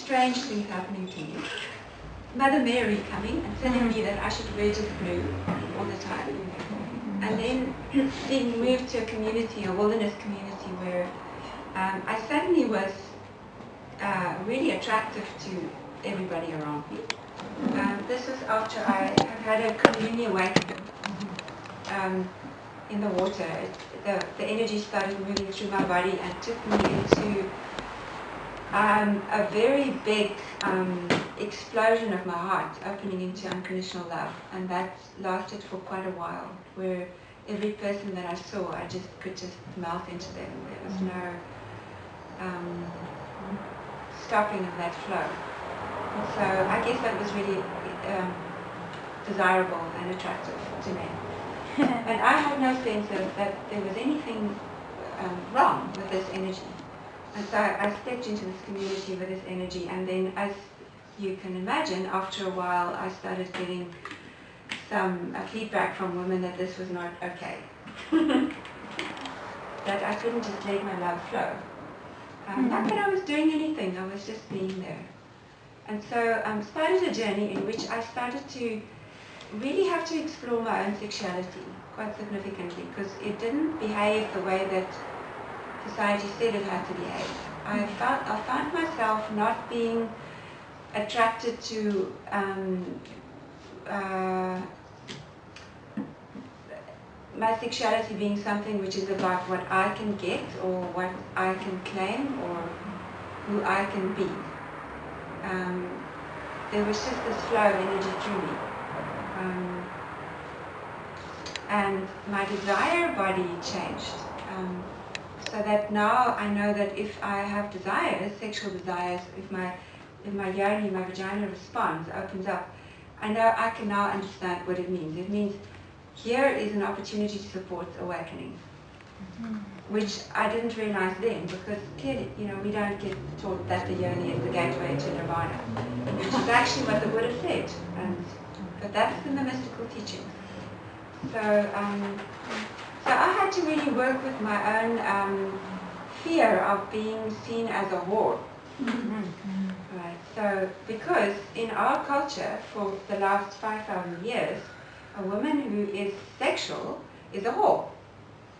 strange things happening to me. Mother Mary coming and telling me that I should wear just blue all the time. And then being moved to a community, a wilderness community, where I suddenly was really attractive to everybody around me. This was after I had a Kundalini awakening in the water. The energy started moving through my body and took me into a very big explosion of my heart, opening into unconditional love. And that lasted for quite a while, where every person that I saw, I could just melt into them. There was no stopping of that flow. And so I guess that was really desirable and attractive to me. And I had no sense that there was anything wrong with this energy. And so I stepped into this community with this energy, and then, as you can imagine, after a while I started getting some feedback from women that this was not okay. That I couldn't just let my love flow. Not that I was doing anything, I was just being there. And so started a journey in which I started to really have to explore my own sexuality quite significantly, because it didn't behave the way that society said it had to behave. I found myself not being attracted to my sexuality being something which is about what I can get or what I can claim or who I can be. There was just this flow of energy through me. And my desire body changed. So that now I know that if I have desires, sexual desires, if my yoni, my vagina responds, opens up, I know I can now understand what it means. It means here is an opportunity to support awakening, which I didn't realize then, because clearly, we don't get taught that the yoni is the gateway to nirvana, which is actually what the Buddha said, but that's in the mystical teachings. So I had to really work with my own fear of being seen as a whore. Right. So, because in our culture, for the last 5,000 years, a woman who is sexual is a whore.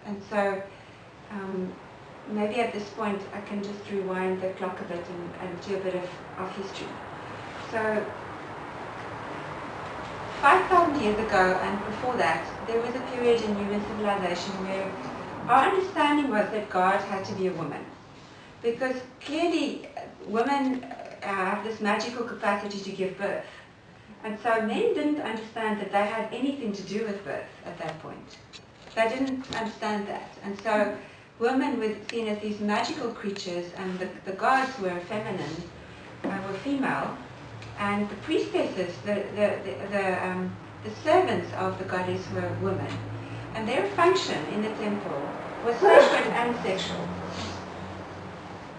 And so, maybe at this point I can just rewind the clock a bit and do a bit of history. So, 5,000 years ago and before that, there was a period in human civilization where our understanding was that God had to be a woman. Because clearly women have this magical capacity to give birth. And so men didn't understand that they had anything to do with birth at that point. They didn't understand that. And so women were seen as these magical creatures, and the gods were feminine, were female. And the priestesses, the servants of the goddess were women. And their function in the temple was sacred and sexual.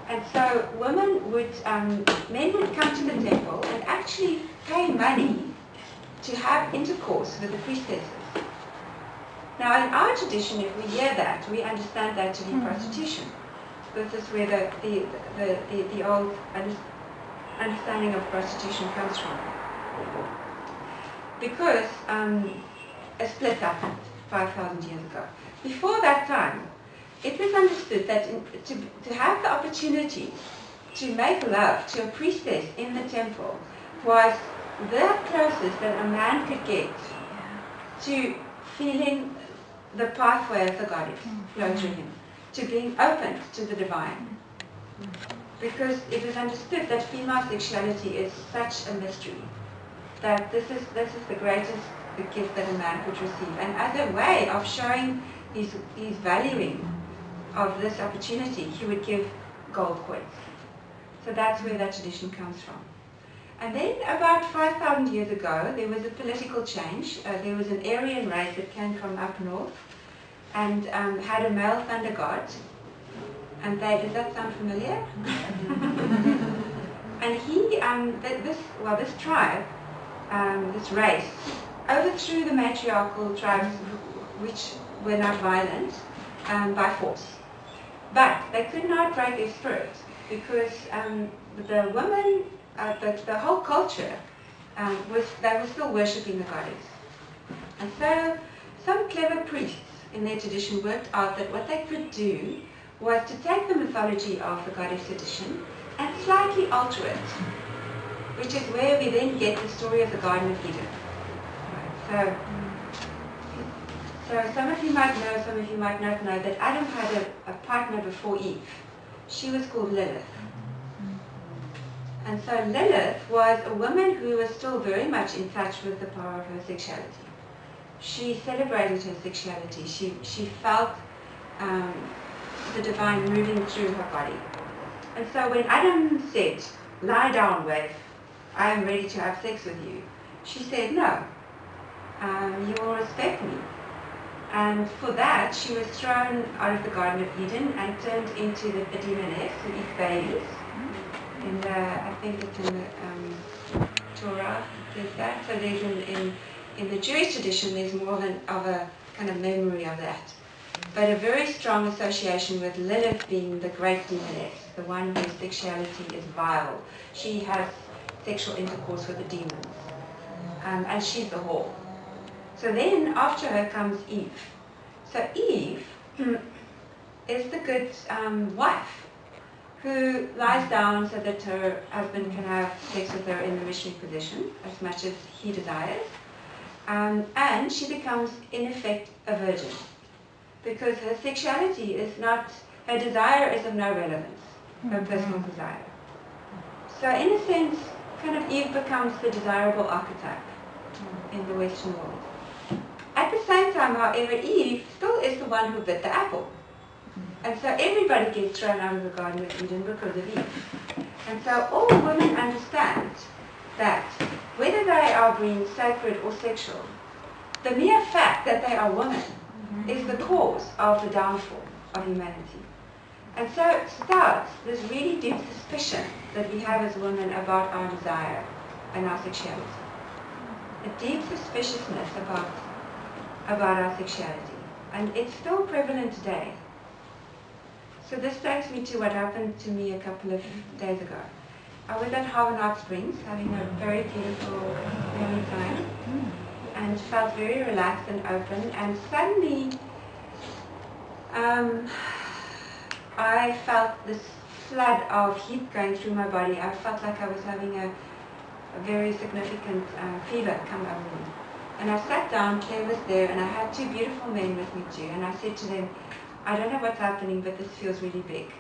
And so men would come to the temple and actually pay money to have intercourse with the priestesses. Now in our tradition, if we hear that, we understand that to be prostitution. This is where the old understanding of prostitution comes from. Because a split happened 5,000 years ago. Before that time, it was understood that to have the opportunity to make love to a priestess in the temple was the closest that a man could get to feeling the pathway of the goddess flow through him, to being open to the divine. Because it was understood that female sexuality is such a mystery, that this is the greatest gift that a man could receive. And as a way of showing his valuing of this opportunity, he would give gold coins. So that's where that tradition comes from. And then about 5,000 years ago, there was a political change. There was an Aryan race that came from up north and had a male thunder god. And does that sound familiar? And he, this tribe, this race, overthrew the matriarchal tribes, which were not violent, by force. But they could not break their spirit, because the women the whole culture they were still worshipping the goddess. And so some clever priests in their tradition worked out that what they could do was to take the mythology of the goddess tradition and slightly alter it, which is where we then get the story of the Garden of Eden. Right, so some of you might know, some of you might not know that Adam had a partner before Eve. She was called Lilith. And so Lilith was a woman who was still very much in touch with the power of her sexuality. She celebrated her sexuality. She felt the divine moving through her body. And so when Adam said, "Lie down, wife, I am ready to have sex with you," she said, "No, you will respect me." And for that, she was thrown out of the Garden of Eden and turned into the demoness who eat babies. I think it's in the Torah, there's that. So there's in the Jewish tradition, there's more of a kind of memory of that. But a very strong association with Lilith being the great demoness, the one whose sexuality is vile. She has sexual intercourse with the demons. And she's the whore. So then after her comes Eve. So Eve is the good wife who lies down so that her husband can have sex with her in the missionary position as much as he desires. And she becomes, in effect, a virgin. Because her sexuality is not, her desire is of no relevance, her personal desire. So in a sense, kind of Eve becomes the desirable archetype in the Western world. At the same time, however, Eve still is the one who bit the apple. And so everybody gets thrown out of the Garden of Eden because of Eve. And so all women understand that whether they are being sacred or sexual, the mere fact that they are women is the cause of the downfall of humanity. And so it starts this really deep suspicion that we have as women about our desire and our sexuality. A deep suspiciousness about our sexuality. And it's still prevalent today. So this takes me to what happened to me a couple of days ago. I was at Harvard Hot Springs having a very beautiful family time and felt very relaxed and open, and suddenly I felt this flood of heat going through my body. I felt like I was having a very significant fever come over me. And I sat down, Claire was there, and I had two beautiful men with me too, and I said to them, "I don't know what's happening, but this feels really big."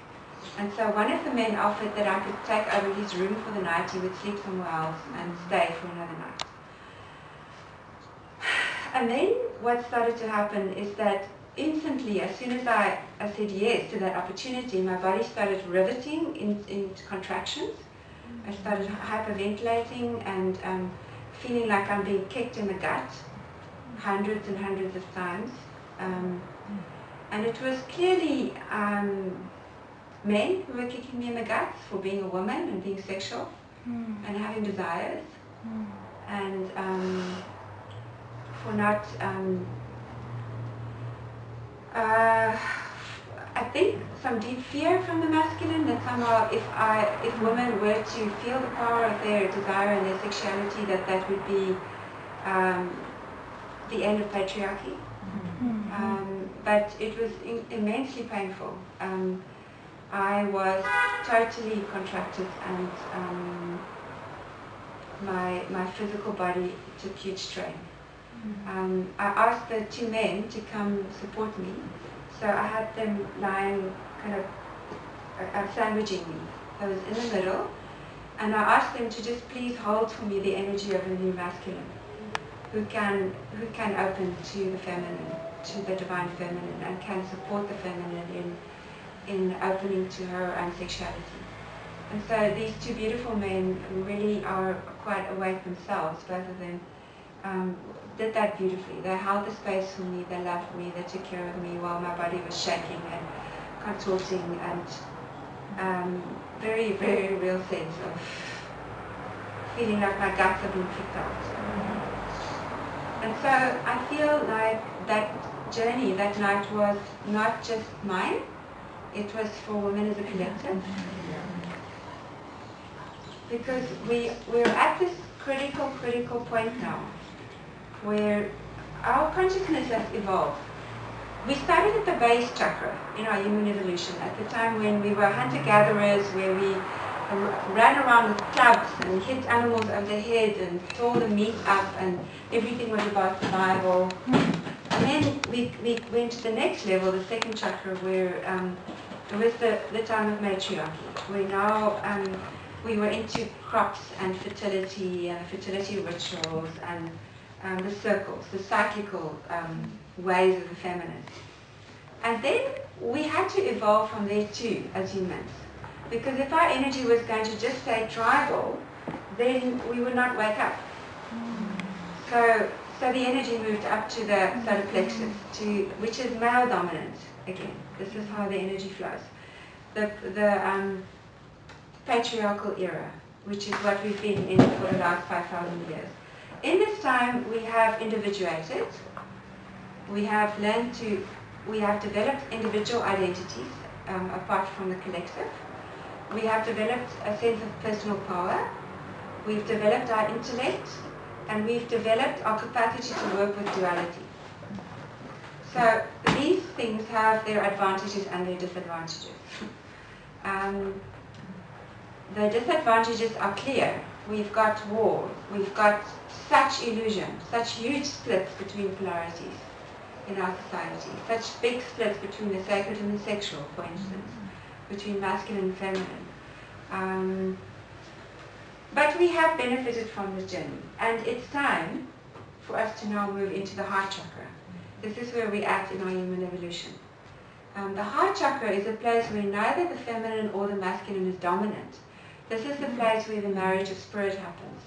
And so one of the men offered that I could take over his room for the night. He would sleep somewhere else and stay for another night. And then what started to happen is that instantly, as soon as I said yes to that opportunity, my body started riveting into contractions. I started hyperventilating and feeling like I'm being kicked in the gut hundreds and hundreds of times. And it was clearly men who were kicking me in the guts for being a woman and being sexual and having desires and for not, I think some deep fear from the masculine that somehow if women were to feel the power of their desire and their sexuality, that would be the end of patriarchy. But it was immensely painful. I was totally contracted, and my physical body took huge strain. I asked the two men to come support me, so I had them lying kind of sandwiching me. I was in the middle, and I asked them to just please hold for me the energy of a new masculine who can open to the feminine, to the divine feminine, and can support the feminine in opening to her own sexuality. And so these two beautiful men who really are quite awake themselves, both of them, did that beautifully. They held the space for me, they loved me, they took care of me while my body was shaking and contorting, and very, very real sense of feeling like my guts are being kicked out. And so I feel like that journey that night was not just mine, it was for women as a collective. because we're at this critical point now where our consciousness has evolved. We started at the base chakra in our human evolution, at the time when we were hunter-gatherers, where we ran around with clubs and hit animals over the head and tore the meat up, and everything was about survival. And then we went to the next level, the second chakra, where it was the time of matriarchy, where now we were into crops and fertility rituals and the circles, the cyclical ways of the feminine. And then we had to evolve from there too, as humans. Because if our energy was going to just stay tribal, then we would not wake up. So the energy moved up to the solar plexus, which is male dominant again. This is how the energy flows. The patriarchal era, which is what we've been in for the last 5,000 years. In this time, we have individuated. We have developed individual identities apart from the collective. We have developed a sense of personal power. We've developed our intellect, and we've developed our capacity to work with duality. So these things have their advantages and their disadvantages. The disadvantages are clear. We've got war. We've got such illusion, such huge splits between polarities in our society, such big splits between the sacred and the sexual, for instance, between masculine and feminine. But we have benefited from this journey, and it's time for us to now move into the heart chakra. This is where we act in our human evolution. The heart chakra is a place where neither the feminine or the masculine is dominant. This is the place where the marriage of spirit happens.